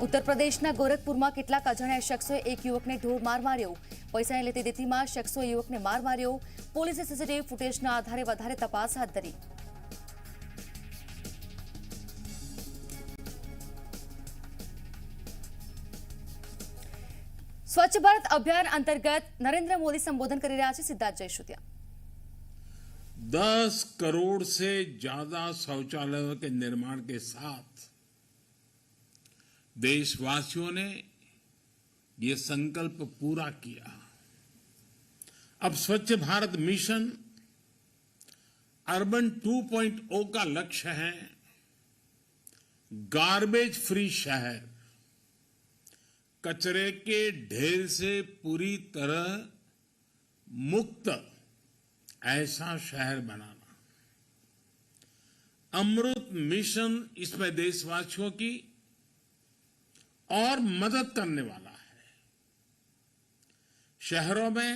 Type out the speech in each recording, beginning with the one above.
उत्तर प्रदेशના ગોરખપુરમાં કેટલાક અજાણ્યા શખ્સોએ એક યુવકને ઢોર માર માર્યો। પૈસાની લેતી દેતીમાં શખ્સોએ યુવકને માર માર્યો। પોલીસે સીસીટીવી ફૂટેજના આધારે વધારે તપાસ હાથ ધરી। स्वच्छ भारत अभियान अंतर्गत नरेंद्र मोदी संबोधन कर रहा है। सिद्धार्थ जयशुतिया। 10 करोड़ से ज्यादा शौचालयों के निर्माण के साथ देशवासियों ने ये संकल्प पूरा किया। अब स्वच्छ भारत मिशन अर्बन 2.0 का लक्ष्य है गार्बेज फ्री शहर, कचरे के ढेर से पूरी तरह मुक्त ऐसा शहर बनाना। अमृत मिशन इसमें देशवासियों की और मदद करने वाला है। शहरों में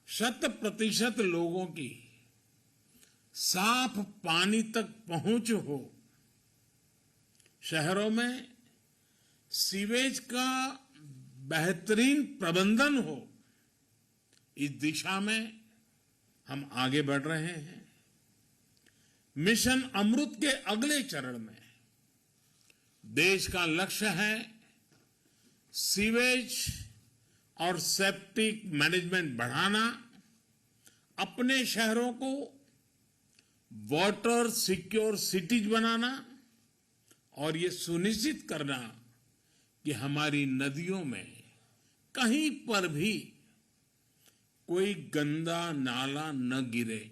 100% लोगों की साफ पानी तक पहुंच हो, शहरों में सीवेज का बेहतरीन प्रबंधन हो, इस दिशा में हम आगे बढ़ रहे हैं। मिशन अमृत के अगले चरण में देश का लक्ष्य है सीवेज और सेप्टिक मैनेजमेंट बढ़ाना, अपने शहरों को वाटर सिक्योर सिटीज बनाना और ये सुनिश्चित करना कि हमारी नदियों में कहीं पर भी कोई गंदा नाला न गिरे।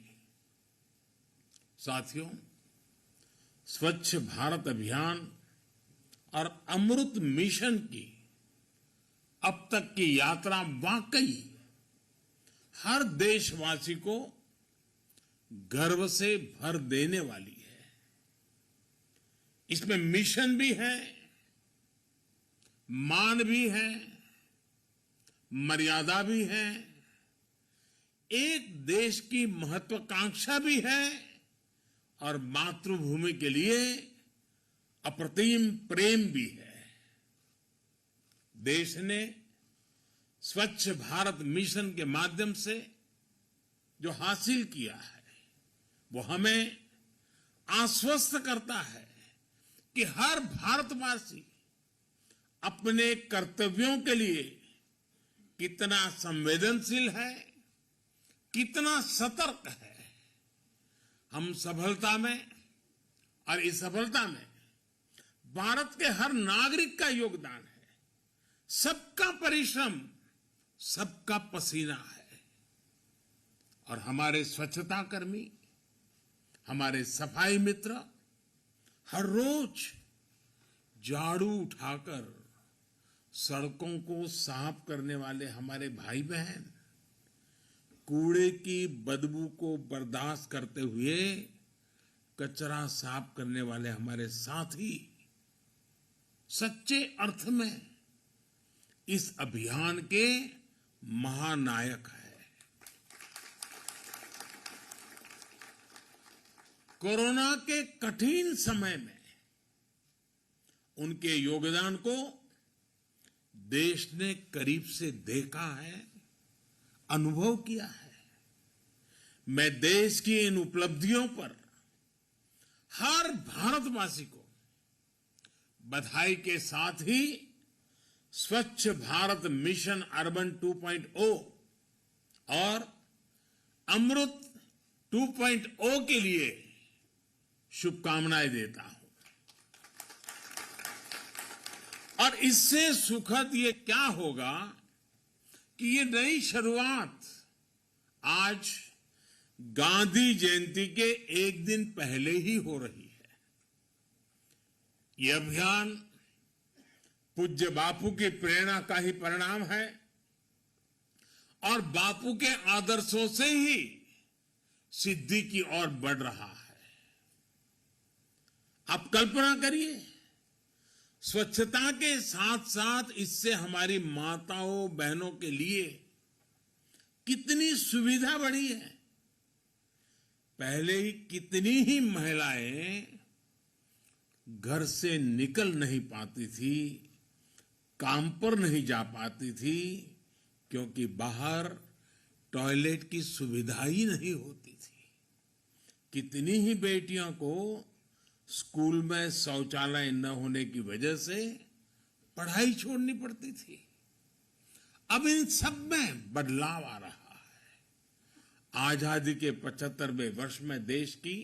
साथियों, स्वच्छ भारत अभियान और अमृत मिशन की अब तक की यात्रा वाकई हर देशवासी को गर्व से भर देने वाली है। इसमें मिशन भी है, मान भी है, मर्यादा भी है, एक देश की महत्वाकांक्षा भी है और मातृभूमि के लिए अप्रतिम प्रेम भी है। देश ने स्वच्छ भारत मिशन के माध्यम से जो हासिल किया है वो हमें आश्वस्त करता है कि हर भारतवासी अपने कर्तव्यों के लिए कितना संवेदनशील है, कितना सतर्क है। हम सफलता में और इस सफलता में भारत के हर नागरिक का योगदान है, सबका परिश्रम, सबका पसीना है। और हमारे स्वच्छता कर्मी, हमारे सफाई मित्र हर रोज झाड़ू उठाकर सड़कों को साफ करने वाले हमारे भाई बहन, कूड़े की बदबू को बर्दाश्त करते हुए कचरा साफ करने वाले हमारे साथी सच्चे अर्थ में इस अभियान के महानायक है। कोरोना के कठिन समय में उनके योगदान को देश ने करीब से देखा है, अनुभव किया है। मैं देश की इन उपलब्धियों पर हर भारतवासी को बधाई के साथ ही स्वच्छ भारत मिशन अर्बन 2.0 और अमृत 2.0 के लिए शुभकामनाएं देता हूं। और इससे सुखद ये क्या होगा कि ये नई शुरुआत आज गांधी जयंती के एक दिन पहले ही हो रही है। ये अभियान पूज्य बापू की प्रेरणा का ही परिणाम है और बापू के आदर्शों से ही सिद्धि की ओर बढ़ रहा है। आप कल्पना करिए, स्वच्छता के साथ साथ इससे हमारी माताओं बहनों के लिए कितनी सुविधा बढ़ी है। पहले ही कितनी ही महिलाएं घर से निकल नहीं पाती थी, काम पर नहीं जा पाती थी, क्योंकि बाहर टॉयलेट की सुविधा ही नहीं होती थी। कितनी ही बेटियों को स्कूल में शौचालय न होने की वजह से पढ़ाई छोड़नी पड़ती थी। अब इन सब में बदलाव आ रहा है। आजादी के 75वें वर्ष में देश की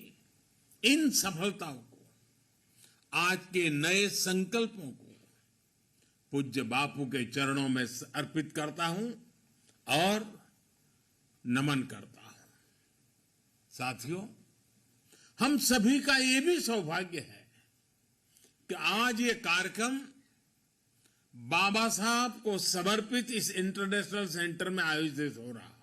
इन सफलताओं को, आज के नए संकल्पों को पूज्य बापू के चरणों में अर्पित करता हूं और नमन करता हूं। साथियों, हम सभी का ये भी सौभाग्य है कि आज ये कार्यक्रम बाबा साहब को समर्पित इस इंटरनेशनल सेंटर में आयोजित हो रहा है।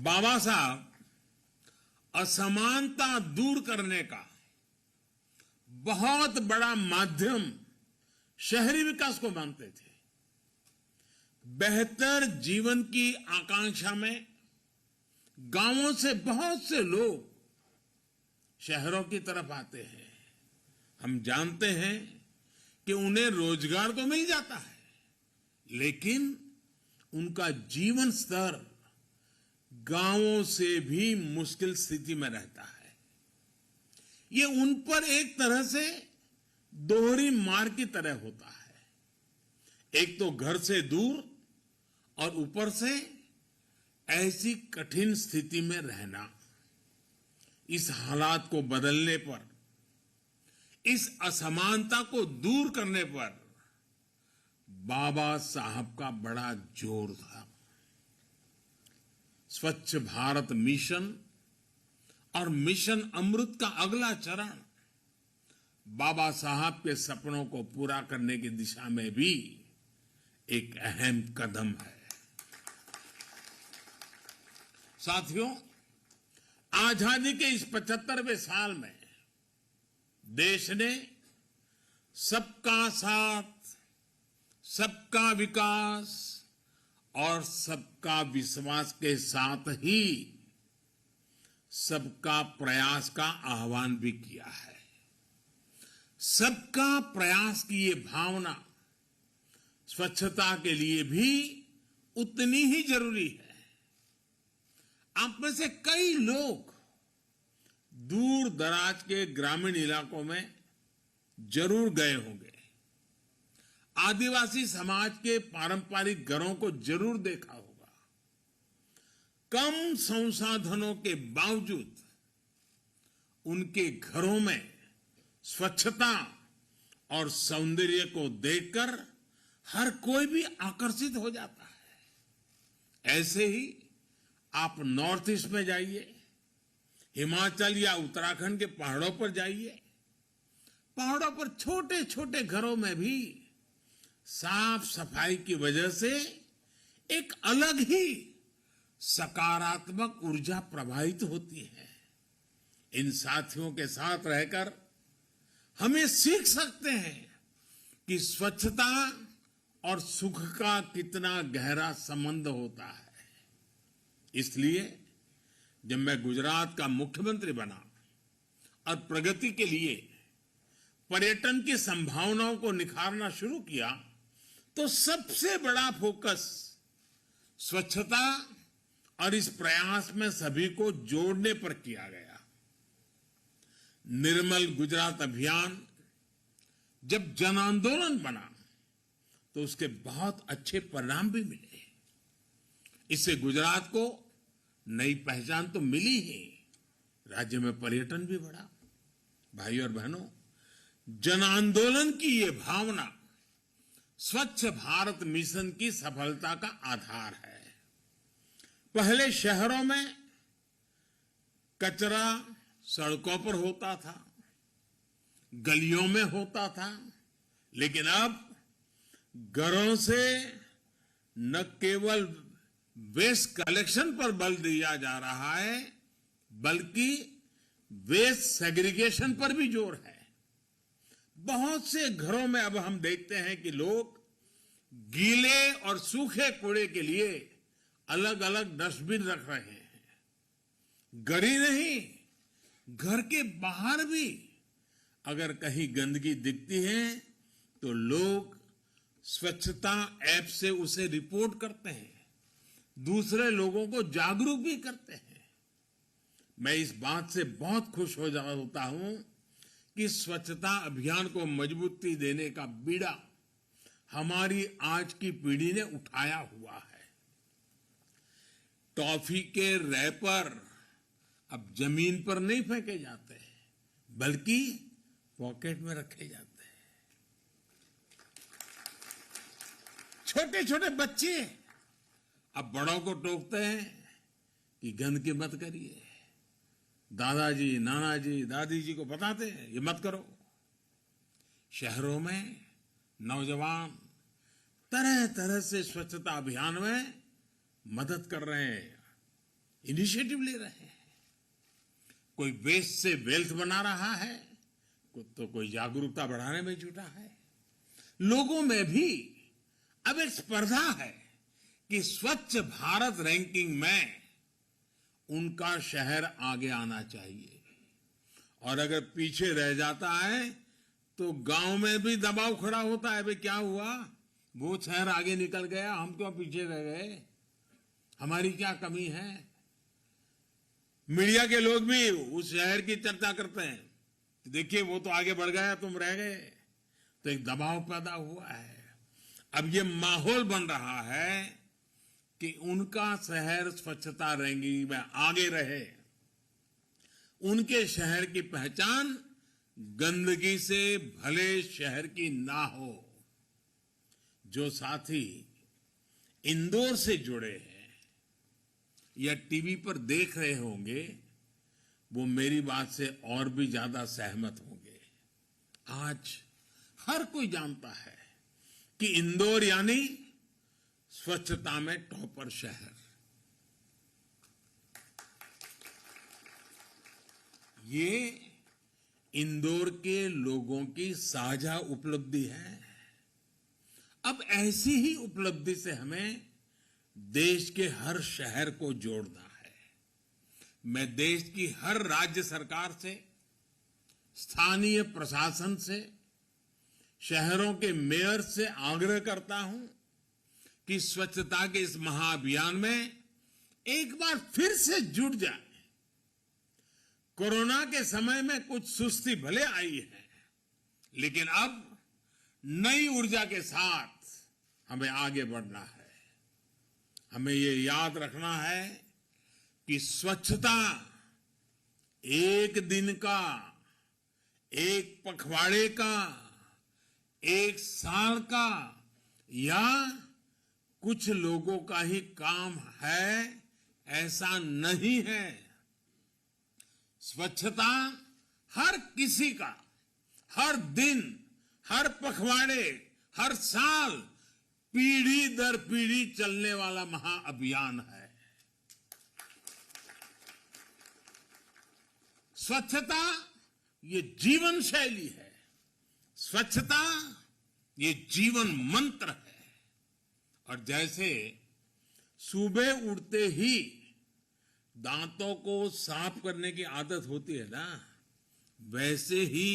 बाबा साहब असमानता दूर करने का बहुत बड़ा माध्यम शहरी विकास को मानते थे। बेहतर जीवन की आकांक्षा में गांवों से बहुत से लोग शहरों की तरफ आते हैं। हम जानते हैं कि उन्हें रोजगार तो मिल जाता है, लेकिन उनका जीवन स्तर गांवों से भी मुश्किल स्थिति में रहता है। ये उन पर एक तरह से दोहरी मार की तरह होता है। एक तो घर से दूर और ऊपर से ऐसी कठिन स्थिति में रहना। इस हालात को बदलने पर, इस असमानता को दूर करने पर बाबा साहब का बड़ा जोर था। स्वच्छ भारत मिशन और मिशन अमृत का अगला चरण बाबा साहब के सपनों को पूरा करने की दिशा में भी एक अहम कदम है। साथियों, आजादी के इस 75वें साल में देश ने सबका साथ, सबका विकास और सबका विश्वास के साथ ही सबका प्रयास का आह्वान भी किया है। सबका प्रयास की ये भावना स्वच्छता के लिए भी उतनी ही जरूरी है। आप में से कई लोग दूर दराज के ग्रामीण इलाकों में जरूर गए होंगे। आदिवासी समाज के पारंपरिक घरों को जरूर देखा होगा। कम संसाधनों के बावजूद उनके घरों में स्वच्छता और सौंदर्य को देखकर हर कोई भी आकर्षित हो जाता है। ऐसे ही आप नॉर्थ ईस्ट में जाइए, हिमाचल या उत्तराखंड के पहाड़ों पर जाइए। पहाड़ों पर छोटे छोटे घरों में भी साफ सफाई की वजह से एक अलग ही सकारात्मक ऊर्जा प्रवाहित होती है। इन साथियों के साथ रहकर हम ये सीख सकते हैं कि स्वच्छता और सुख का कितना गहरा संबंध होता है। इसलिए जब मैं गुजरात का मुख्यमंत्री बना और प्रगति के लिए पर्यटन की संभावनाओं को निखारना शुरू किया, तो सबसे बड़ा फोकस स्वच्छता और इस प्रयास में सभी को जोड़ने पर किया गया। निर्मल गुजरात अभियान जब जन आंदोलन बना तो उसके बहुत अच्छे परिणाम भी मिले। इससे गुजरात को नई पहचान तो मिली ही, राज्य में पर्यटन भी बढ़ा। भाई और बहनों, जन आंदोलन की ये भावना स्वच्छ भारत मिशन की सफलता का आधार है। पहले शहरों में कचरा सड़कों पर होता था, गलियों में होता था, लेकिन अब घरों से न केवल वेस्ट कलेक्शन पर बल दिया जा रहा है, बल्कि वेस्ट सेग्रीगेशन पर भी जोर है। बहुत से घरों में अब हम देखते हैं कि लोग गीले और सूखे कूड़े के लिए अलग अलग डस्टबिन रख रहे हैं। घर ही नहीं, घर के बाहर भी अगर कहीं गंदगी दिखती है तो लोग स्वच्छता ऐप से उसे रिपोर्ट करते हैं, दूसरे लोगों को जागरूक भी करते हैं। मैं इस बात से बहुत खुश होता हूं कि स्वच्छता अभियान को मजबूती देने का बीड़ा हमारी आज की पीढ़ी ने उठाया हुआ है। टॉफी के रैपर अब जमीन पर नहीं फेंके जाते, बल्कि पॉकेट में रखे जाते हैं। छोटे छोटे बच्चे अब बड़ों को टोकते हैं कि गंदगी मत करिए। दादाजी, नानाजी, दादी जी को बताते हैं ये मत करो। शहरों में नौजवान तरह तरह से स्वच्छता अभियान में मदद कर रहे हैं, इनिशिएटिव ले रहे हैं। कोई वेस्ट से वेल्थ बना रहा है तो कोई जागरूकता बढ़ाने में जुटा है। लोगों में भी अब एक स्पर्धा है कि स्वच्छ भारत रैंकिंग में उनका शहर आगे आना चाहिए, और अगर पीछे रह जाता है तो गांव में भी दबाव खड़ा होता है, भाई क्या हुआ, वो शहर आगे निकल गया, हम क्यों पीछे रह गए, हमारी क्या कमी है। मीडिया के लोग भी उस शहर की चर्चा करते हैं, देखिए वो तो आगे बढ़ गया, तुम रह गए। तो एक दबाव पैदा हुआ है। अब ये माहौल बन रहा है कि उनका शहर स्वच्छता रैंकिंग में आगे रहे। उनके शहर की पहचान गंदगी से भले शहर की ना हो। जो साथी इंदौर से जुड़े हैं या टीवी पर देख रहे होंगे, वो मेरी बात से और भी ज्यादा सहमत होंगे। आज हर कोई जानता है कि इंदौर यानी स्वच्छता में टॉपर शहर। ये इंदौर के लोगों की साझा उपलब्धि है। अब ऐसी ही उपलब्धि से हमें देश के हर शहर को जोड़ना है। मैं देश की हर राज्य सरकार से, स्थानीय प्रशासन से, शहरों के मेयर से आग्रह करता हूं कि स्वच्छता के इस महाअभियान में एक बार फिर से जुट जाए। कोरोना के समय में कुछ सुस्ती भले आई है, लेकिन अब नई ऊर्जा के साथ हमें आगे बढ़ना है। हमें ये याद रखना है कि स्वच्छता एक दिन का, एक पखवाड़े का, एक साल का या कुछ लोगों का ही काम है, ऐसा नहीं है। स्वच्छता हर किसी का, हर दिन, हर पखवाड़े, हर साल, पीढ़ी दर पीढ़ी चलने वाला महाअभियान है। स्वच्छता ये जीवन शैली है। स्वच्छता ये जीवन मंत्र है। और जैसे सुबह उठते ही दांतों को साफ करने की आदत होती है ना, वैसे ही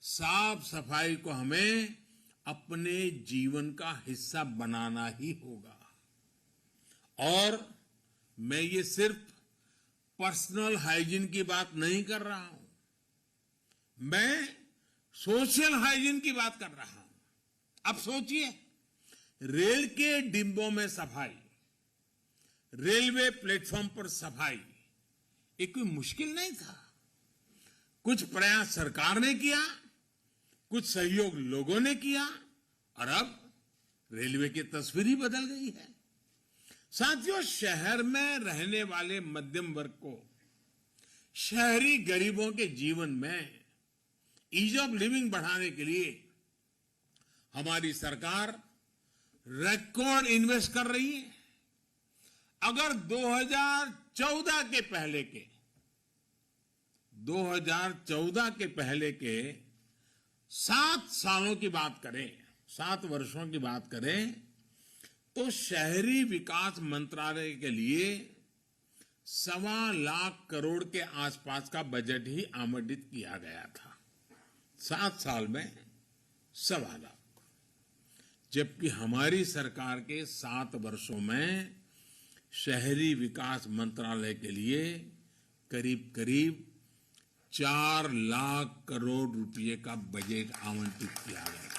साफ सफाई को हमें अपने जीवन का हिस्सा बनाना ही होगा। और मैं ये सिर्फ पर्सनल हाइजीन की बात नहीं कर रहा हूं, मैं सोशल हाइजीन की बात कर रहा हूं। अब सोचिए, रेल के डिब्बों में सफाई, रेलवे प्लेटफॉर्म पर सफाई, ये कोई मुश्किल नहीं था। कुछ प्रयास सरकार ने किया, कुछ सहयोग लोगों ने किया, और अब रेलवे की तस्वीर ही बदल गई है। साथियों, शहर में रहने वाले मध्यम वर्ग को, शहरी गरीबों के जीवन में ईज ऑफ लिविंग बढ़ाने के लिए हमारी सरकार रिकॉर्ड इन्वेस्ट कर रही है। अगर 2014 के पहले के 7 सालों की बात करें, 7 वर्षों की बात करें, तो शहरी विकास मंत्रालय के लिए 1.25 करोड़ के आसपास का बजट ही आवंटित किया गया था। 7 साल में 1.25 लाख, जबकि हमारी सरकार के 7 वर्षों में शहरी विकास मंत्रालय के लिए करीब करीब 4 लाख करोड़ रुपए का बजट आवंटित किया गया।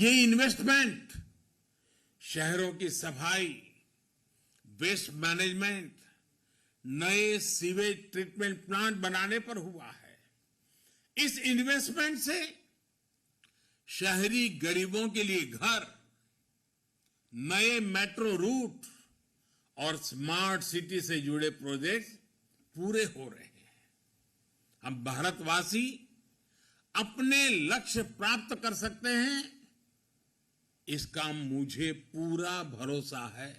ये इन्वेस्टमेंट शहरों की सफाई, वेस्ट मैनेजमेंट, नए सीवेज ट्रीटमेंट प्लांट बनाने पर हुआ है। इस इन्वेस्टमेंट से शहरी गरीबों के लिए घर, नए मेट्रो रूट और स्मार्ट सिटी से जुड़े प्रोजेक्ट पूरे हो रहे हैं। हम भारतवासी अपने लक्ष्य प्राप्त कर सकते हैं, इसका मुझे पूरा भरोसा है।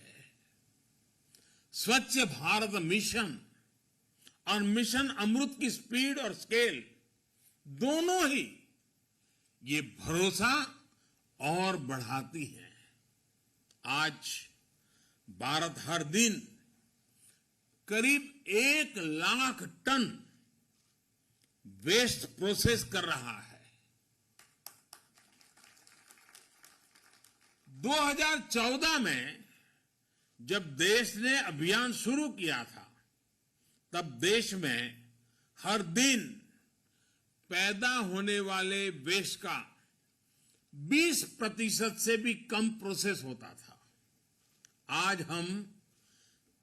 स्वच्छ भारत मिशन और मिशन अमृत की स्पीड और स्केल दोनों ही ये भरोसा और बढ़ाती है। आज भारत हर दिन करीब 1 लाख टन वेस्ट प्रोसेस कर रहा है। 2014 में जब देश ने अभियान शुरू किया था, तब देश में हर दिन पैदा होने वाले वेस्ट का 20% से भी कम प्रोसेस होता था। आज हम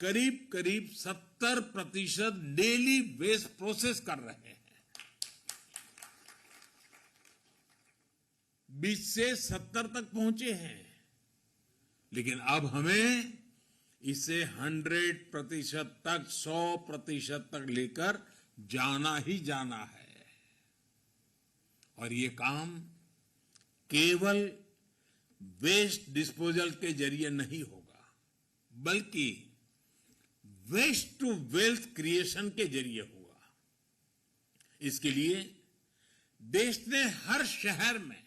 करीब करीब 70% डेली वेस्ट प्रोसेस कर रहे हैं। 20 से 70 तक पहुंचे हैं, लेकिन अब हमें इसे 100% तक, 100% तक लेकर जाना ही जाना है। और ये काम केवल वेस्ट डिस्पोजल के जरिए नहीं होगा, बल्कि वेस्ट टू वेल्थ क्रिएशन के जरिए होगा। इसके लिए देश ने हर शहर में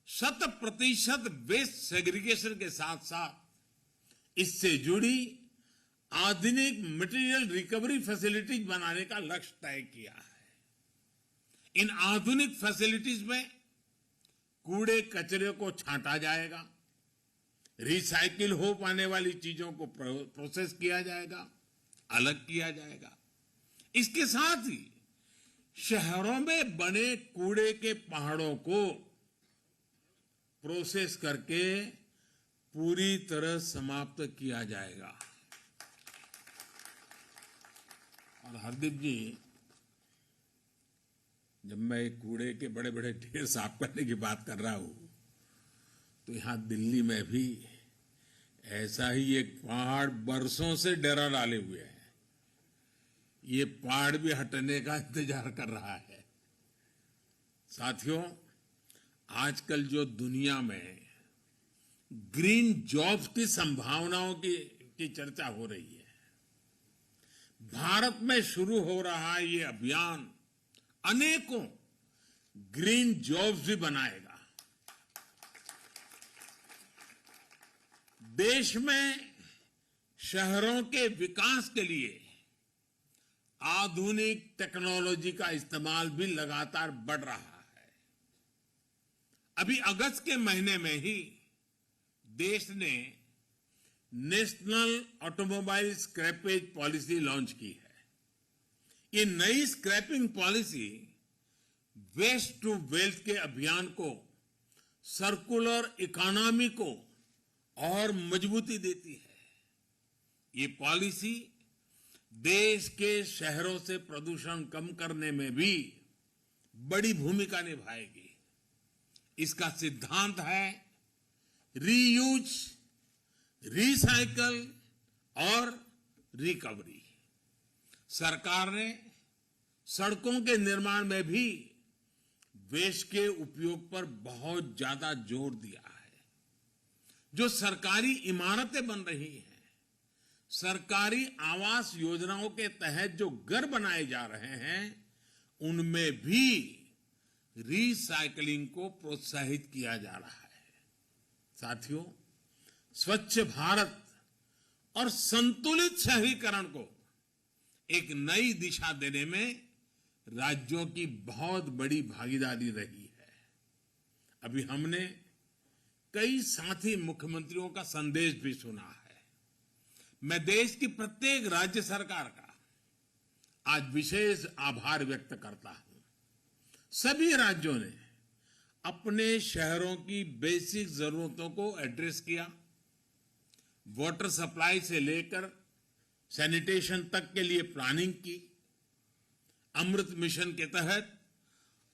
100% वेस्ट सेग्रीगेशन के साथ साथ इससे जुड़ी आधुनिक मटेरियल रिकवरी फैसिलिटीज बनाने का लक्ष्य तय किया है। इन आधुनिक फैसिलिटीज में कूड़े कचरे को छांटा जाएगा, रिसाइकिल हो पाने वाली चीजों को प्रोसेस किया जाएगा, अलग किया जाएगा। इसके साथ ही शहरों में बने कूड़े के पहाड़ों को प्रोसेस करके पूरी तरह समाप्त किया जाएगा। और हरदीप जी, जब मैं कूड़े के बड़े बड़े ढेर साफ करने की बात कर रहा हूं, तो यहां दिल्ली में भी ऐसा ही एक पहाड़ बरसों से डेरा डाले हुए है। ये पहाड़ भी हटने का इंतजार कर रहा है। साथियों, आजकल जो दुनिया में ग्रीन जॉब्स की संभावनाओं की चर्चा हो रही है, भारत में शुरू हो रहा ये अभियान अनेकों ग्रीन जॉब्स भी बनाएगा। देश में शहरों के विकास के लिए आधुनिक टेक्नोलॉजी का इस्तेमाल भी लगातार बढ़ रहा है। अभी अगस्त के महीने में ही देश ने national automobile scrappage policy launch की है। ये नई scrapping policy waste to wealth के अभियान को, सर्कुलर इकोनॉमी को और मजबूती देती है। ये पॉलिसी देश के शहरों से प्रदूषण कम करने में भी बड़ी भूमिका निभाएगी। इसका सिद्धांत है रीयूज, रिसाइकल और रिकवरी। सरकार ने सड़कों के निर्माण में भी वेस्ट के उपयोग पर बहुत ज्यादा जोर दिया है। जो सरकारी इमारतें बन रही हैं, सरकारी आवास योजनाओं के तहत जो घर बनाए जा रहे हैं, उनमें भी रिसाइकलिंग को प्रोत्साहित किया जा रहा है। साथियों, स्वच्छ भारत और संतुलित शहरीकरण को एक नई दिशा देने में राज्यों की बहुत बड़ी भागीदारी रही है। अभी हमने कई साथी मुख्यमंत्रियों का संदेश भी सुना है। मैं देश की प्रत्येक राज्य सरकार का आज विशेष आभार व्यक्त करता हूं। सभी राज्यों ने अपने शहरों की बेसिक जरूरतों को एड्रेस किया। वाटर सप्लाई से लेकर सैनिटेशन तक के लिए प्लानिंग की। अमृत मिशन के तहत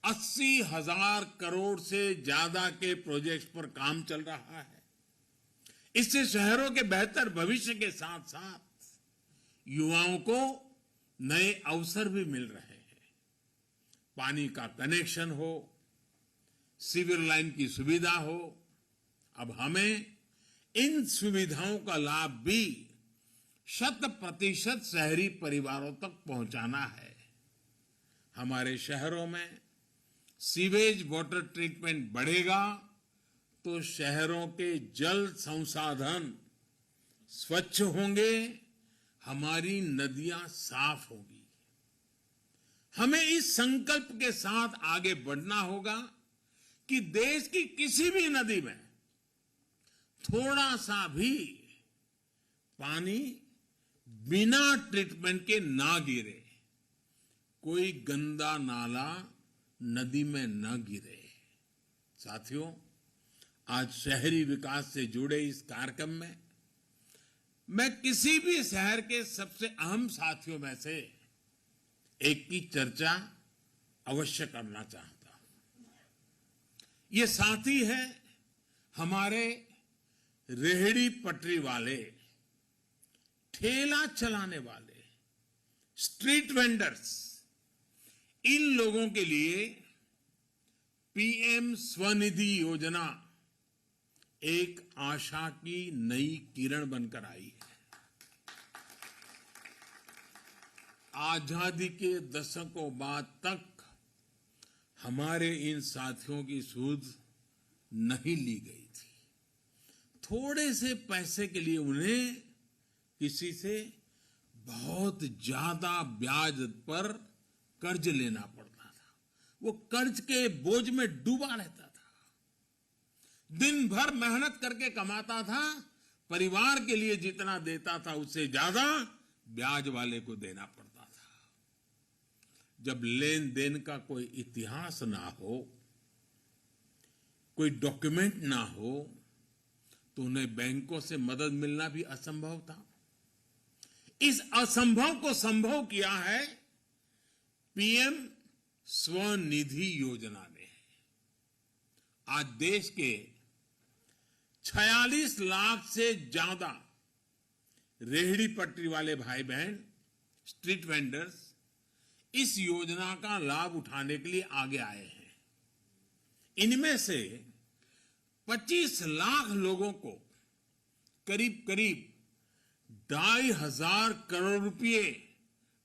80,000 करोड़ से ज्यादा के प्रोजेक्ट्स पर काम चल रहा है। इससे शहरों के बेहतर भविष्य के साथ साथ युवाओं को नए अवसर भी मिल रहे हैं। पानी का कनेक्शन हो, सीवर लाइन की सुविधा हो, अब हमें इन सुविधाओं का लाभ भी 100% शहरी परिवारों तक पहुंचाना है। हमारे शहरों में सीवेज वाटर ट्रीटमेंट बढ़ेगा तो शहरों के जल संसाधन स्वच्छ होंगे, हमारी नदियां साफ होगी। हमें इस संकल्प के साथ आगे बढ़ना होगा कि देश की किसी भी नदी में थोड़ा सा भी पानी बिना ट्रीटमेंट के ना गिरे, कोई गंदा नाला नदी में न गिरे। साथियों, आज शहरी विकास से जुड़े इस कार्यक्रम में मैं किसी भी शहर के सबसे अहम साथियों में से एक की चर्चा अवश्य करना चाहता हूं। ये साथी है हमारे रेहड़ी पटरी वाले, ठेला चलाने वाले, स्ट्रीट वेंडर्स। इन लोगों के लिए पीएम स्वनिधि योजना एक आशा की नई किरण बनकर आई है। आजादी के दशकों बाद तक हमारे इन साथियों की सूझ नहीं ली गई थी। थोड़े से पैसे के लिए उन्हें किसी से बहुत ज्यादा ब्याज पर कर्ज लेना पड़ता था। वो कर्ज के बोझ में डूबा रहता था। दिन भर मेहनत करके कमाता था, परिवार के लिए जितना देता था उससे ज्यादा ब्याज वाले को देना पड़ता था। जब लेन देन का कोई इतिहास ना हो, कोई डॉक्यूमेंट ना हो, तो उन्हें बैंकों से मदद मिलना भी असंभव था। इस असंभव को संभव किया है पीएम स्वनिधि योजना ने। आज देश के 46 लाख से ज्यादा रेहड़ी पटरी वाले भाई बहन, स्ट्रीट वेंडर्स इस योजना का लाभ उठाने के लिए आगे आए हैं। इनमें से 25 लाख लोगों को करीब करीब 2,500 करोड़ रुपए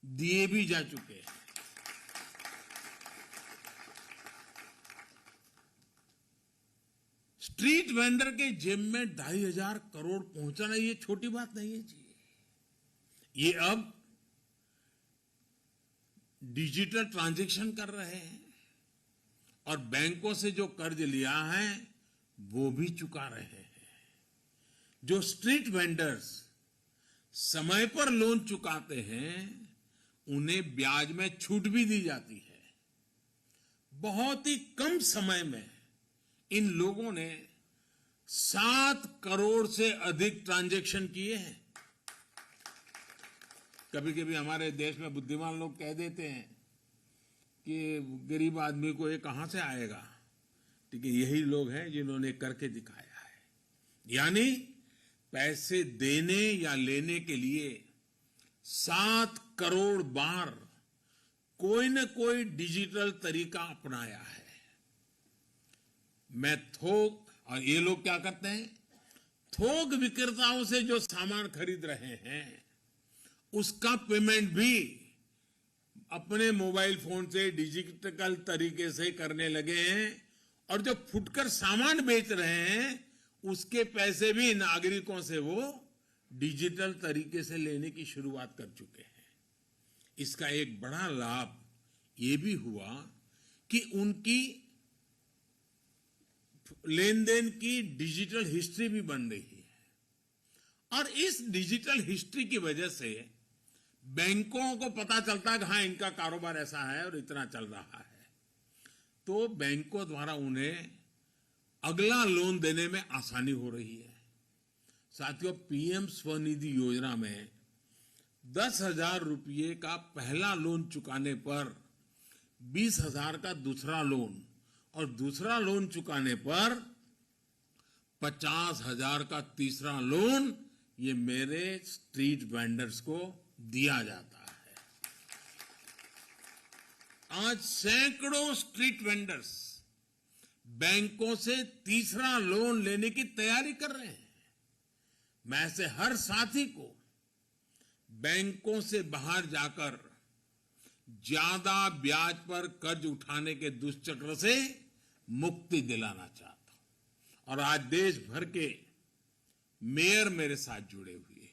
दिए भी जा चुके हैं। स्ट्रीट वेंडर के जेब में 2,500 करोड़ पहुंचाना ये छोटी बात नहीं है जी। ये अब डिजिटल ट्रांजैक्शन कर रहे हैं और बैंकों से जो कर्ज लिया है वो भी चुका रहे हैं। जो स्ट्रीट वेंडर्स समय पर लोन चुकाते हैं उन्हें ब्याज में छूट भी दी जाती है। बहुत ही कम समय में इन लोगों ने 7 करोड़ से अधिक ट्रांजैक्शन किए हैं। कभी कभी हमारे देश में बुद्धिमान लोग कह देते हैं कि गरीब आदमी को ये कहां से आएगा, ठीक है, यही लोग हैं जिन्होंने करके दिखाया है। यानी पैसे देने या लेने के लिए 7 करोड़ बार कोई न कोई डिजिटल तरीका अपनाया है। मैं थोक, और ये लोग क्या करते हैं, थोक विक्रेताओं से जो सामान खरीद रहे हैं उसका पेमेंट भी अपने मोबाइल फोन से डिजिटल तरीके से करने लगे हैं। और जो फुटकर सामान बेच रहे हैं उसके पैसे भी नागरिकों से वो डिजिटल तरीके से लेने की शुरुआत कर चुके हैं। इसका एक बड़ा लाभ ये भी हुआ कि उनकी लेन देन की डिजिटल हिस्ट्री भी बन रही है, और इस डिजिटल हिस्ट्री की वजह से बैंकों को पता चलता है कि हाँ, इनका कारोबार ऐसा है और इतना चल रहा है, तो बैंकों द्वारा उन्हें अगला लोन देने में आसानी हो रही है। साथियों, पीएम स्वनिधि योजना में 10,000 रुपये का पहला लोन चुकाने पर 20,000 का दूसरा लोन, और दूसरा लोन चुकाने पर 50,000 का तीसरा लोन, ये मेरे स्ट्रीट वेंडर्स को दिया जाता है। आज सैकड़ों स्ट्रीट वेंडर्स बैंकों से तीसरा लोन लेने की तैयारी कर रहे हैं। मैं ऐसे हर साथी को बैंकों से बाहर जाकर ज्यादा ब्याज पर कर्ज उठाने के दुष्चक्र से मुक्ति दिलाना चाहता हूं। और आज देश भर के मेयर मेरे साथ जुड़े हुए हैं,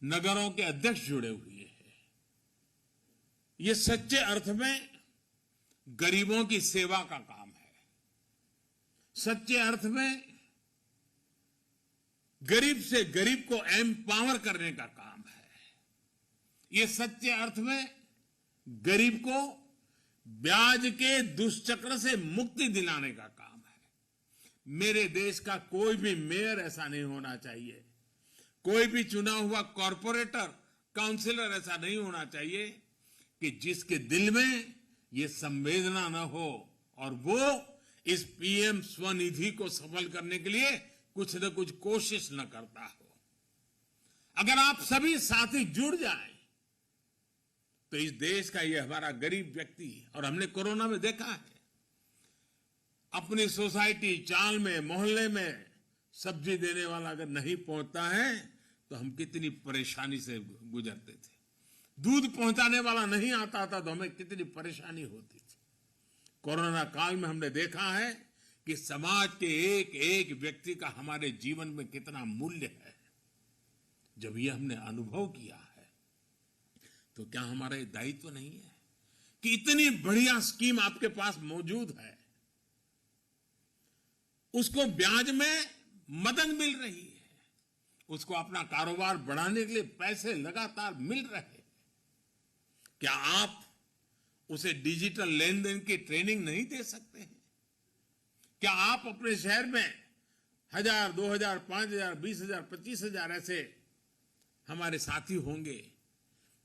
नगरों के अध्यक्ष जुड़े हुए हैं। ये सच्चे अर्थ में गरीबों की सेवा का काम है, सच्चे अर्थ में गरीब से गरीब को एम्पावर करने का काम है। ये सच्चे अर्थ में गरीब को ब्याज के दुष्चक्र से मुक्ति दिलाने का काम है। मेरे देश का कोई भी मेयर ऐसा नहीं होना चाहिए, कोई भी चुना हुआ कॉर्पोरेटर, काउंसिलर ऐसा नहीं होना चाहिए कि जिसके दिल में ये संवेदना न हो और वो इस पीएम स्वनिधि को सफल करने के लिए कुछ न कुछ कोशिश न करता हो। अगर आप सभी साथी जुड़ जाएं तो इस देश का ये हमारा गरीब व्यक्ति, और हमने कोरोना में देखा है, अपनी सोसाइटी, चाल में, मोहल्ले में सब्जी देने वाला अगर नहीं पहुंचता है तो हम कितनी परेशानी से गुजरते थे। दूध पहुंचाने वाला नहीं आता था तो हमें कितनी परेशानी होती थी। कोरोना काल में हमने देखा है कि समाज के एक एक व्यक्ति का हमारे जीवन में कितना मूल्य है। जब ये हमने अनुभव किया है तो क्या हमारा ये दायित्व नहीं है कि इतनी बढ़िया स्कीम आपके पास मौजूद है, उसको ब्याज में मदद मिल रही है, उसको अपना कारोबार बढ़ाने के लिए पैसे लगातार मिल रहे हैं, क्या आप उसे डिजिटल लेन देन की ट्रेनिंग नहीं दे सकते हैं? क्या आप अपने शहर में 1,000, 2,000, 5,000, 20,000, 25,000 ऐसे हमारे साथी होंगे,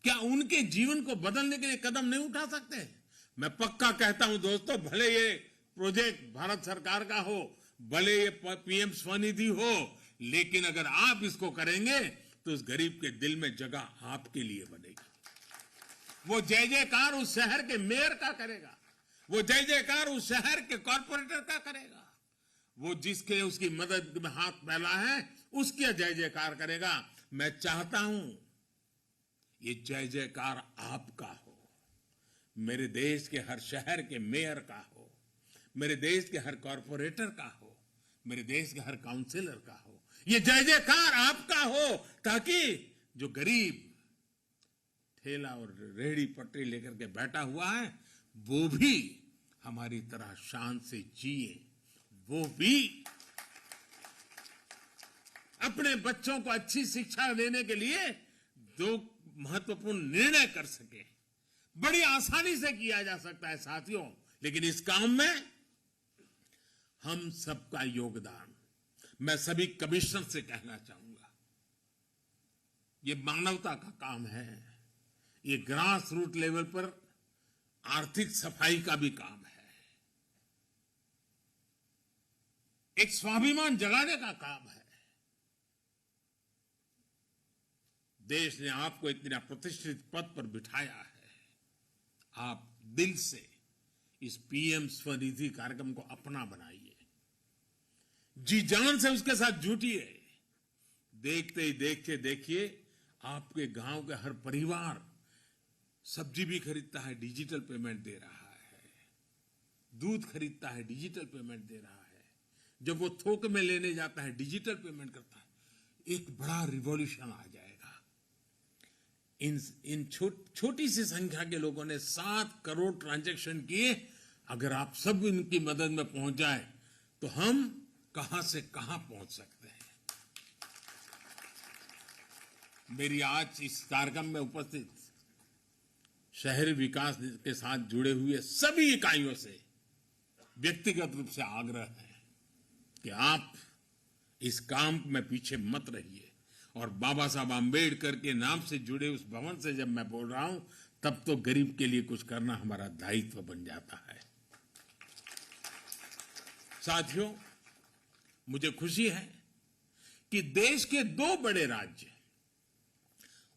क्या उनके जीवन को बदलने के लिए कदम नहीं उठा सकते? मैं पक्का कहता हूं दोस्तों, भले ये प्रोजेक्ट भारत सरकार का हो, भले ये पीएम स्वनिधि हो, लेकिन अगर आप इसको करेंगे तो उस गरीब के दिल में जगह आपके लिए बनेगी। वो जय जयकार उस शहर के मेयर का करेगा, वो जय जयकार उस शहर के कॉर्पोरेटर का करेगा, वो जिसके उसकी मदद में हाथ फैला है उसके जय जयकार करेगा। मैं चाहता हूं ये जय जयकार आपका हो, मेरे देश के हर शहर के मेयर का हो, मेरे देश के हर कॉर्पोरेटर का हो, मेरे देश के हर काउंसिलर का हो। ये जय जयकार आपका हो ताकि जो गरीब ठेला और रेहड़ी पटरी लेकर के बैठा हुआ है वो भी हमारी तरह शान से जिए, वो भी अपने बच्चों को अच्छी शिक्षा देने के लिए दो महत्वपूर्ण निर्णय कर सके। बड़ी आसानी से किया जा सकता है साथियों, लेकिन इस काम में हम सबका योगदान। मैं सभी कमिश्नर से कहना चाहूंगा, ये मानवता का काम है, ये ग्रास रूट लेवल पर आर्थिक सफाई का भी काम है, एक स्वाभिमान जगाने का काम है। देश ने आपको इतना प्रतिष्ठित पद पर बिठाया है, आप दिल से इस पीएम स्वनिधि कार्यक्रम को अपना बनाइए, जी जान से उसके साथ जुटिए। देखते ही देखते देखिए आपके गांव के हर परिवार सब्जी भी खरीदता है, डिजिटल पेमेंट दे रहा है, दूध खरीदता है, डिजिटल पेमेंट दे रहा है, जब वो थोक में लेने जाता है डिजिटल पेमेंट करता है। एक बड़ा रिवॉल्यूशन आ जाएगा। इन छोटी सी संख्या के लोगों ने 7 करोड़ ट्रांजैक्शन किए। अगर आप सब इनकी मदद में पहुंच जाए तो हम कहां से कहां पहुंच सकते हैं। मेरी आज इस कार्यक्रम में उपस्थित शहरी विकास के साथ जुड़े हुए सभी इकाइयों से व्यक्तिगत रूप से आग्रह है कि आप इस काम में पीछे मत रहिए। और बाबा साहब आम्बेडकर के नाम से जुड़े उस भवन से जब मैं बोल रहा हूं, तब तो गरीब के लिए कुछ करना हमारा दायित्व बन जाता है। साथियों, मुझे खुशी है कि देश के 2 बड़े राज्य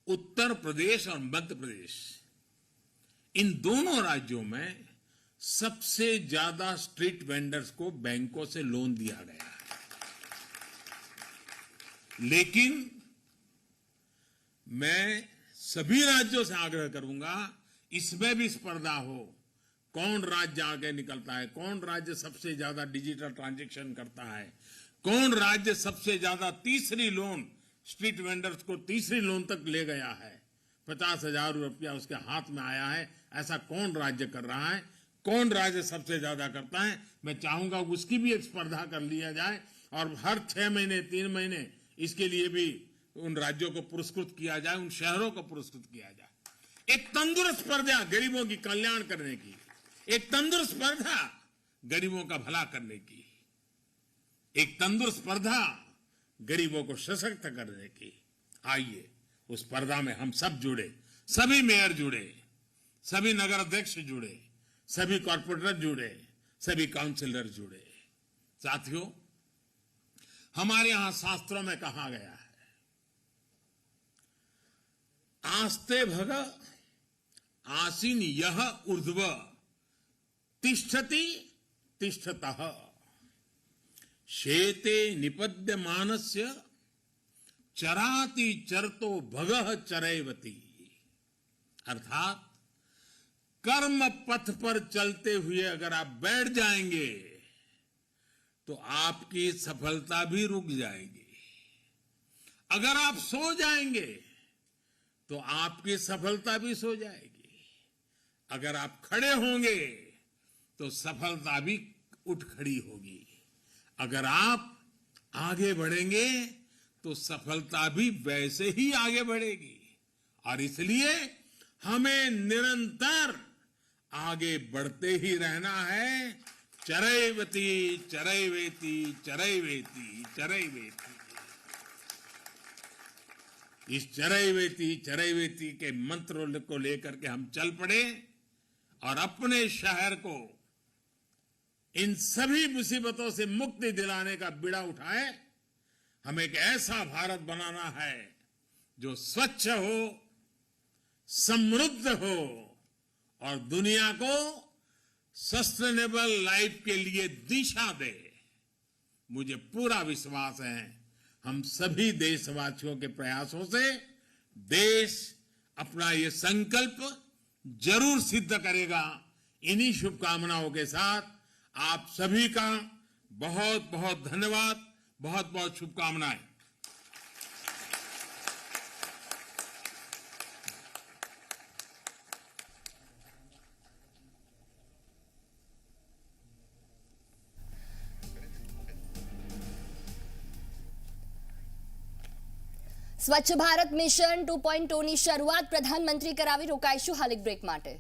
उत्तर प्रदेश और मध्य प्रदेश, इन दोनों राज्यों में सबसे ज्यादा स्ट्रीट वेंडर्स को बैंकों से लोन दिया गया है। लेकिन मैं सभी राज्यों से आग्रह करूंगा, इसमें भी स्पर्धा हो। कौन राज्य आगे निकलता है, कौन राज्य सबसे ज्यादा डिजिटल ट्रांजैक्शन करता है, कौन राज्य सबसे ज्यादा तीसरी लोन, स्ट्रीट वेंडर्स को तीसरी लोन तक ले गया है, 50,000 रुपया उसके हाथ में आया है, ऐसा कौन राज्य कर रहा है, कौन राज्य सबसे ज्यादा करता है। मैं चाहूंगा उसकी भी एक स्पर्धा कर लिया जाए और हर 6 महीने 3 महीने इसके लिए भी उन राज्यों को पुरस्कृत किया जाए, उन शहरों को पुरस्कृत किया जाए। एक तंदुरुस्त स्पर्धा गरीबों की कल्याण करने की, एक तंदुरुस्त स्पर्धा गरीबों का भला करने की, एक तंदुरुस्त स्पर्धा गरीबों को सशक्त करने की। आइए उस स्पर्धा में हम सब जुड़े, सभी मेयर जुड़े, सभी नगर अध्यक्ष जुड़े, सभी कॉर्पोरेटर जुड़े, सभी काउंसिलर जुड़े। साथियों, हमारे यहां शास्त्रों में कहा गया है, आस्ते भग आसीन यह ऊर्ध्व तिष्ठति तिष्ठतः शेते निपद्यमानस्य चराति चरतो भगः चरैवति। अर्थात कर्म पथ पर चलते हुए अगर आप बैठ जाएंगे तो आपकी सफलता भी रुक जाएगी। अगर आप सो जाएंगे तो आपकी सफलता भी सो जाएगी। अगर आप खड़े होंगे तो सफलता भी उठ खड़ी होगी। अगर आप आगे बढ़ेंगे तो सफलता भी वैसे ही आगे बढ़ेगी। और इसलिए हमें निरंतर आगे बढ़ते ही रहना है। चरैवति चरैवेति चरैवेति चरैवेति। इस चरैवेति चरैवेति के मंत्र को लेकर के हम चल पड़े और अपने शहर को इन सभी मुसीबतों से मुक्ति दिलाने का बीड़ा उठाए। हमें एक ऐसा भारत बनाना है जो स्वच्छ हो, समृद्ध हो और दुनिया को सस्टेनेबल लाइफ के लिए दिशा दे। मुझे पूरा विश्वास है हम सभी देशवासियों के प्रयासों से देश अपना ये संकल्प जरूर सिद्ध करेगा। इन्हीं शुभकामनाओं के साथ आप सभी का बहुत बहुत धन्यवाद, बहुत बहुत शुभकामनाएं। સ્વચ્છ ભારત મિશન 2.0 ની શરૂઆત પ્રધાનમંત્રી કરાવી. રોકાઈશું હાલ એક બ્રેક માટે.